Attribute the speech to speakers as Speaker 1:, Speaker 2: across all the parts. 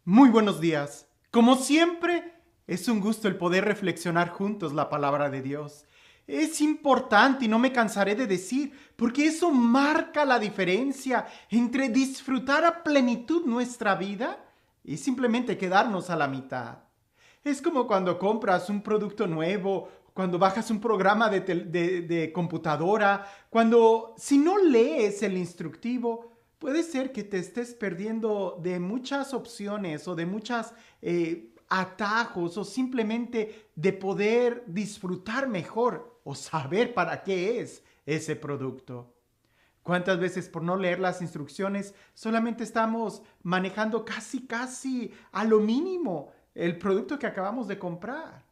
Speaker 1: Muy buenos días. Como siempre, es un gusto el poder reflexionar juntos la palabra de Dios. Es importante y no me cansaré de decir, porque eso marca la diferencia entre disfrutar a plenitud nuestra vida y simplemente quedarnos a la mitad. Es como cuando compras un producto nuevo, cuando bajas un programa de computadora, cuando si no lees el instructivo, puede ser que te estés perdiendo de muchas opciones o de muchos atajos o simplemente de poder disfrutar mejor o saber para qué es ese producto. ¿Cuántas veces por no leer las instrucciones solamente estamos manejando casi a lo mínimo el producto que acabamos de comprar?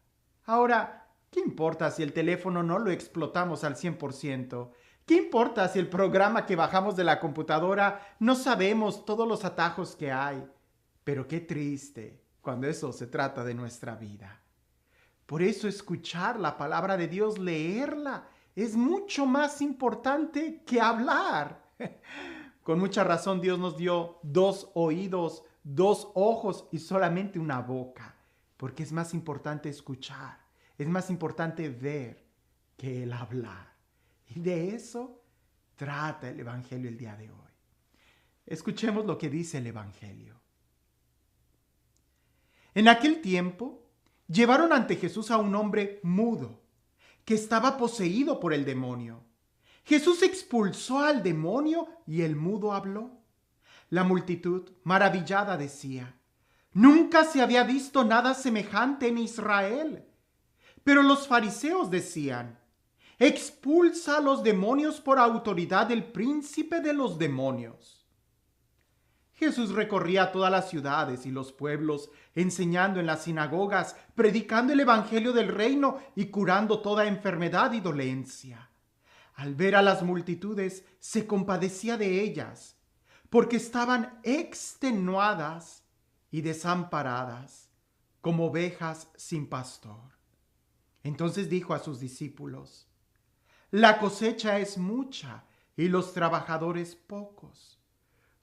Speaker 1: Ahora, ¿qué importa si el teléfono no lo explotamos al 100%? ¿Qué importa si el programa que bajamos de la computadora no sabemos todos los atajos que hay? Pero qué triste cuando eso se trata de nuestra vida. Por eso escuchar la palabra de Dios, leerla, es mucho más importante que hablar. Con mucha razón Dios nos dio dos oídos, dos ojos y solamente una boca. Porque es más importante escuchar, es más importante ver que el hablar. Y de eso trata el Evangelio el día de hoy. Escuchemos lo que dice el Evangelio. En aquel tiempo, llevaron ante Jesús a un hombre mudo, que estaba poseído por el demonio. Jesús expulsó al demonio y el mudo habló. La multitud, maravillada, decía: Nunca se había visto nada semejante en Israel. Pero los fariseos decían: Expulsa a los demonios por autoridad del príncipe de los demonios. Jesús recorría todas las ciudades y los pueblos, enseñando en las sinagogas, predicando el evangelio del reino y curando toda enfermedad y dolencia. Al ver a las multitudes, se compadecía de ellas, porque estaban extenuadas y desamparadas, como ovejas sin pastor. Entonces dijo a sus discípulos: La cosecha es mucha y los trabajadores pocos.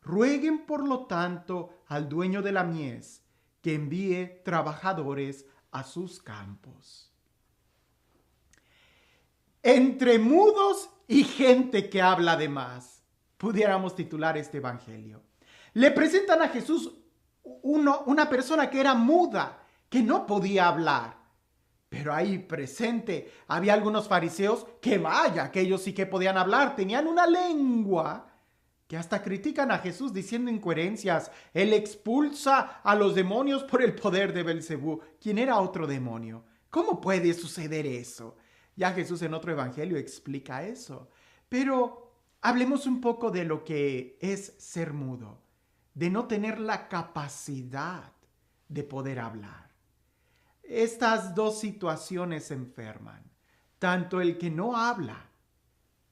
Speaker 1: Rueguen, por lo tanto, al dueño de la mies que envíe trabajadores a sus campos. Entre mudos y gente que habla de más, pudiéramos titular este evangelio. Le presentan a Jesús una persona que era muda, que no podía hablar. Pero ahí presente había algunos fariseos que vaya, que ellos sí que podían hablar, tenían una lengua que hasta critican a Jesús diciendo incoherencias. Él expulsa a los demonios por el poder de Belcebú, quien era otro demonio. ¿Cómo puede suceder eso? Ya Jesús en otro evangelio explica eso. Pero hablemos un poco de lo que es ser mudo, de no tener la capacidad de poder hablar. Estas dos situaciones enferman, tanto el que no habla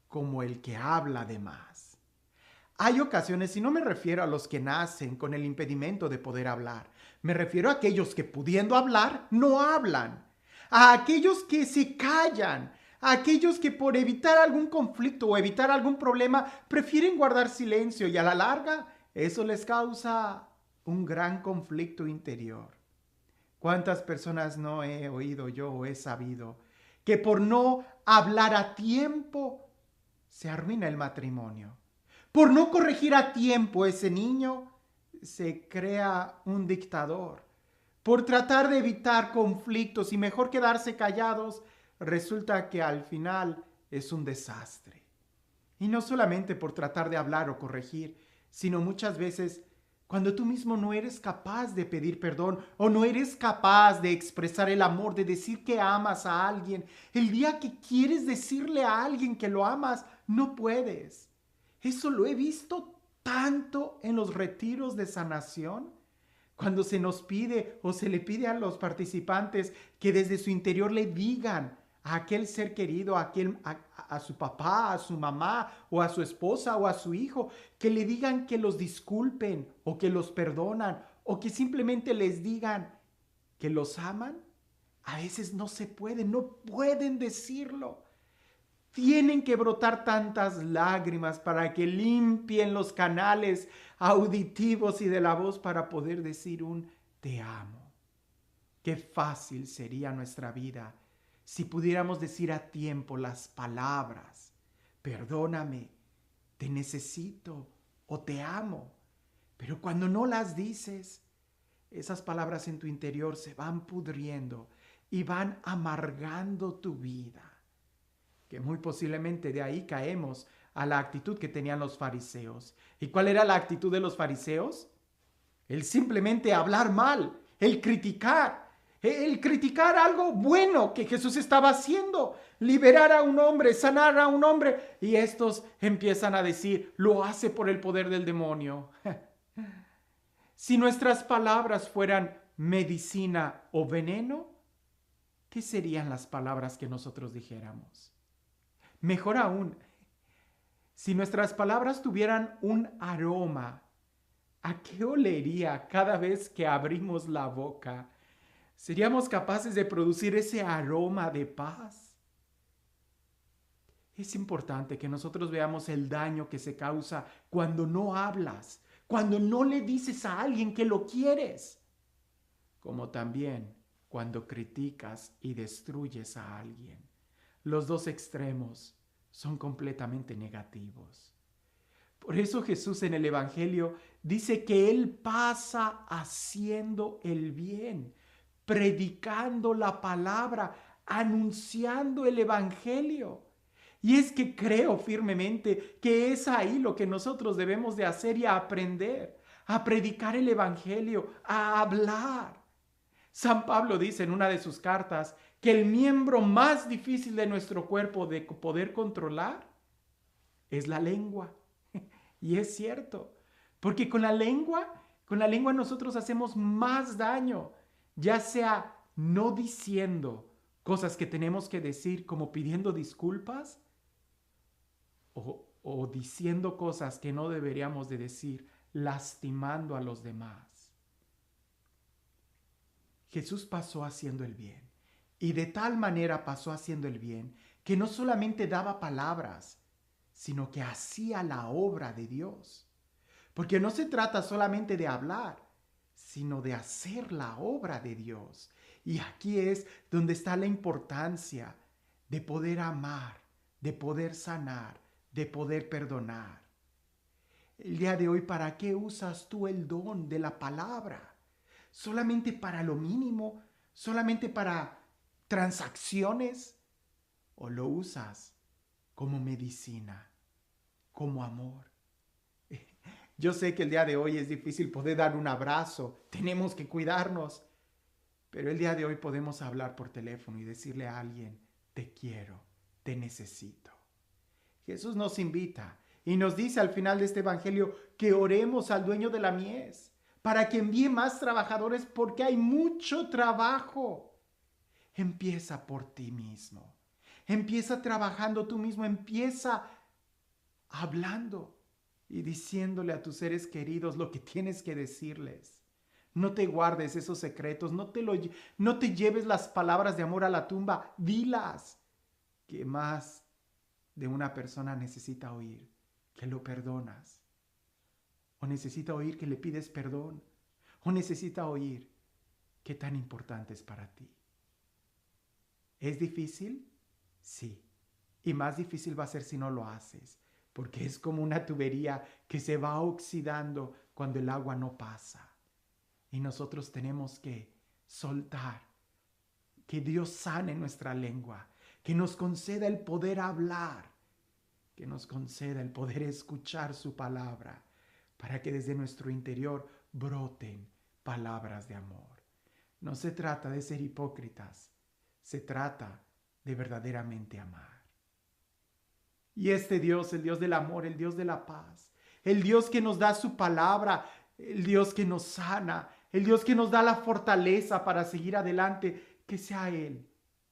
Speaker 1: como el que habla de más. Hay ocasiones, y no me refiero a los que nacen con el impedimento de poder hablar, me refiero a aquellos que pudiendo hablar no hablan, a aquellos que se callan, a aquellos que por evitar algún conflicto o evitar algún problema prefieren guardar silencio y a la larga eso les causa un gran conflicto interior. ¿Cuántas personas no he oído yo o he sabido que por no hablar a tiempo se arruina el matrimonio? Por no corregir a tiempo ese niño, se crea un dictador. Por tratar de evitar conflictos y mejor quedarse callados, resulta que al final es un desastre. Y no solamente por tratar de hablar o corregir, sino muchas veces cuando tú mismo no eres capaz de pedir perdón o no eres capaz de expresar el amor, de decir que amas a alguien. El día que quieres decirle a alguien que lo amas, no puedes. Eso lo he visto tanto en los retiros de sanación, cuando se nos pide o se le pide a los participantes que desde su interior le digan a aquel ser querido, a su papá, a su mamá o a su esposa o a su hijo, que le digan que los disculpen o que los perdonan o que simplemente les digan que los aman. A veces no se puede, no pueden decirlo. Tienen que brotar tantas lágrimas para que limpien los canales auditivos y de la voz para poder decir un te amo. Qué fácil sería nuestra vida si pudiéramos decir a tiempo las palabras, perdóname, te necesito o te amo. Pero cuando no las dices, esas palabras en tu interior se van pudriendo y van amargando tu vida. Que muy posiblemente de ahí caemos a la actitud que tenían los fariseos. ¿Y cuál era la actitud de los fariseos? El simplemente hablar mal, el criticar algo bueno que Jesús estaba haciendo, liberar a un hombre, sanar a un hombre, y estos empiezan a decir, lo hace por el poder del demonio. Si nuestras palabras fueran medicina o veneno, ¿qué serían las palabras que nosotros dijéramos? Mejor aún, si nuestras palabras tuvieran un aroma, ¿a qué olería cada vez que abrimos la boca? ¿Seríamos capaces de producir ese aroma de paz? Es importante que nosotros veamos el daño que se causa cuando no hablas, cuando no le dices a alguien que lo quieres, como también cuando criticas y destruyes a alguien. Los dos extremos son completamente negativos. Por eso Jesús en el Evangelio dice que Él pasa haciendo el bien, predicando la palabra, anunciando el Evangelio. Y es que creo firmemente que es ahí lo que nosotros debemos de hacer y aprender, a predicar el Evangelio, a hablar. San Pablo dice en una de sus cartas que el miembro más difícil de nuestro cuerpo de poder controlar es la lengua. Y es cierto, porque con la lengua nosotros hacemos más daño, ya sea no diciendo cosas que tenemos que decir como pidiendo disculpas o diciendo cosas que no deberíamos de decir, lastimando a los demás. Jesús pasó haciendo el bien. Y de tal manera pasó haciendo el bien que no solamente daba palabras, sino que hacía la obra de Dios. Porque no se trata solamente de hablar, sino de hacer la obra de Dios. Y aquí es donde está la importancia de poder amar, de poder sanar, de poder perdonar. El día de hoy, ¿para qué usas tú el don de la palabra? ¿Solamente para lo mínimo? ¿Solamente para transacciones? ¿O lo usas como medicina, como amor? Yo sé que el día de hoy es difícil poder dar un abrazo, tenemos que cuidarnos, pero el día de hoy podemos hablar por teléfono y decirle a alguien, te quiero, te necesito. Jesús nos invita y nos dice al final de este evangelio que oremos al dueño de la mies para que envíe más trabajadores porque hay mucho trabajo. Empieza por ti mismo. Empieza trabajando tú mismo. Empieza hablando y diciéndole a tus seres queridos lo que tienes que decirles. No te guardes esos secretos. No te lleves las palabras de amor a la tumba. Dilas. Que más de una persona necesita oír que lo perdonas. O necesita oír que le pides perdón. O necesita oír qué tan importante es para ti. ¿Es difícil? Sí. Y más difícil va a ser si no lo haces. Porque es como una tubería que se va oxidando cuando el agua no pasa. Y nosotros tenemos que soltar. Que Dios sane nuestra lengua. Que nos conceda el poder hablar. Que nos conceda el poder escuchar su palabra. Para que desde nuestro interior broten palabras de amor. No se trata de ser hipócritas, se trata de verdaderamente amar. Y este Dios, el Dios del amor, el Dios de la paz, el Dios que nos da su palabra, el Dios que nos sana, el Dios que nos da la fortaleza para seguir adelante, que sea Él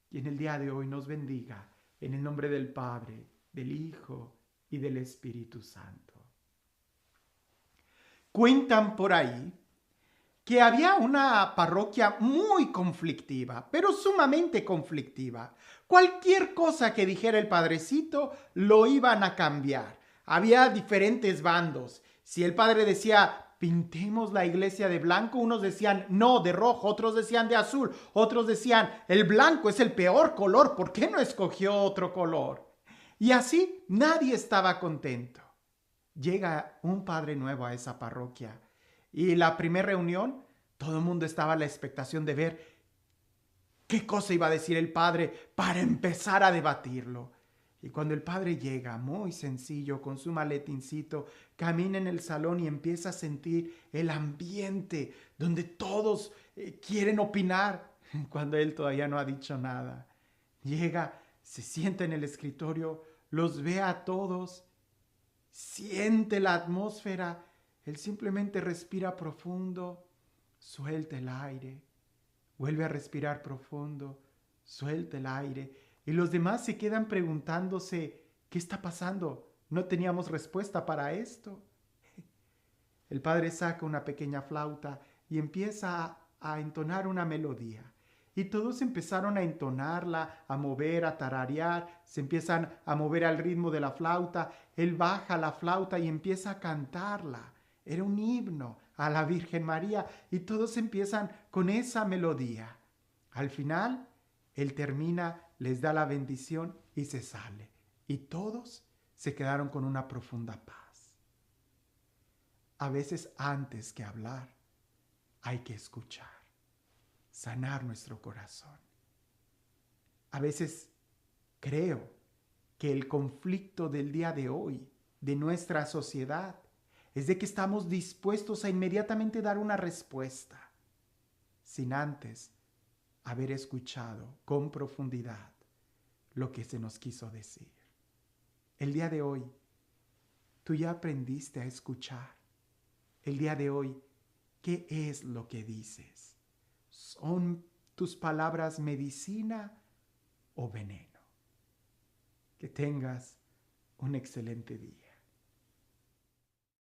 Speaker 1: quien el día de hoy nos bendiga, en el nombre del Padre, del Hijo y del Espíritu Santo. Cuentan por ahí que había una parroquia muy conflictiva, pero sumamente conflictiva, Cualquier cosa que dijera el padrecito lo iban a cambiar. Había diferentes bandos. Si el padre decía, pintemos la iglesia de blanco, unos decían, no, de rojo, otros decían de azul, otros decían, el blanco es el peor color, ¿por qué no escogió otro color? Y así nadie estaba contento. Llega un padre nuevo a esa parroquia y la primera reunión, todo el mundo estaba a la expectación de ver qué cosa iba a decir el padre para empezar a debatirlo. Y cuando el padre llega, muy sencillo, con su maletincito, camina en el salón y empieza a sentir el ambiente donde todos quieren opinar, cuando él todavía no ha dicho nada. Llega, se sienta en el escritorio, los ve a todos, siente la atmósfera, él simplemente respira profundo, suelta el aire, vuelve a respirar profundo, suelta el aire y los demás se quedan preguntándose, ¿qué está pasando? No teníamos respuesta para esto. El padre saca una pequeña flauta y empieza a entonar una melodía. Y todos empezaron a entonarla, a mover, a tararear, se empiezan a mover al ritmo de la flauta. Él baja la flauta y empieza a cantarla. Era un himno a la Virgen María y todos empiezan con esa melodía. Al final, él termina, les da la bendición y se sale. Y todos se quedaron con una profunda paz. A veces antes que hablar, hay que escuchar, sanar nuestro corazón. A veces creo que el conflicto del día de hoy, de nuestra sociedad, es de que estamos dispuestos a inmediatamente dar una respuesta, sin antes haber escuchado con profundidad lo que se nos quiso decir. El día de hoy, tú ya aprendiste a escuchar. El día de hoy, ¿qué es lo que dices? ¿Son tus palabras medicina o veneno? Que tengas un excelente día.